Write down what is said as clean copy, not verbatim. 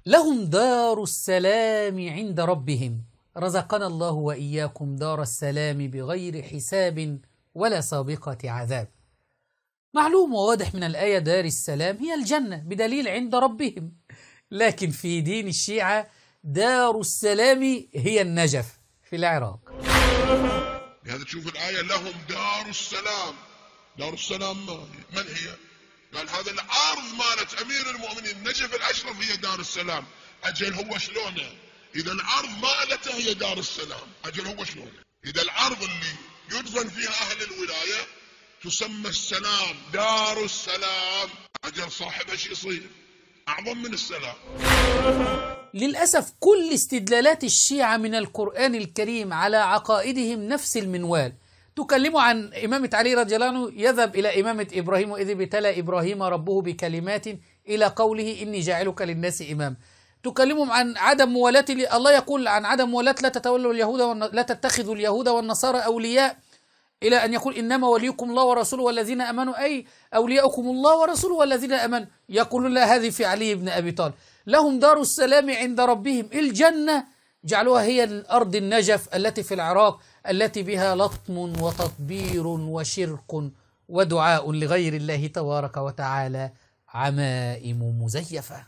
لهم دار السلام عند ربهم، رزقنا الله وإياكم دار السلام بغير حساب ولا سابقة عذاب. معلوم وواضح من الآية دار السلام هي الجنة بدليل عند ربهم، لكن في دين الشيعة دار السلام هي النجف في العراق. لهذا تشوف الآية لهم دار السلام. دار السلام من هي؟ قال هذا الأرض مالت أمير المؤمنين نجف الأشرف هي دار السلام. أجل هو شلونه؟ إذا الأرض مالته هي دار السلام. أجل هو شلونه؟ إذا الأرض اللي يدفن فيها أهل الولاية تسمى السلام دار السلام، أجل صاحبها شو يصير؟ أعظم من السلام. للأسف كل استدلالات الشيعة من القرآن الكريم على عقائدهم نفس المنوال. تكلموا عن إمامة علي رضي الله عنه يذهب إلى إمامة إبراهيم وإذ ابتلى إبراهيم ربه بكلمات إلى قوله إني جاعلك للناس إمام. تكلموا عن عدم موالاة الله، يقول عن عدم موالاة لا تتولوا اليهود لا تتخذوا اليهود والنصارى أولياء، إلى أن يقول إنما وليكم الله ورسوله والذين آمنوا، أي أولياؤكم الله ورسوله والذين آمنوا. يقولون لا، هذه في علي بن أبي طالب. لهم دار السلام عند ربهم، الجنة جعلوها هي الأرض النجف التي في العراق، التي بها لطم وتطبير وشرك ودعاء لغير الله تبارك وتعالى، عمائم مزيفة.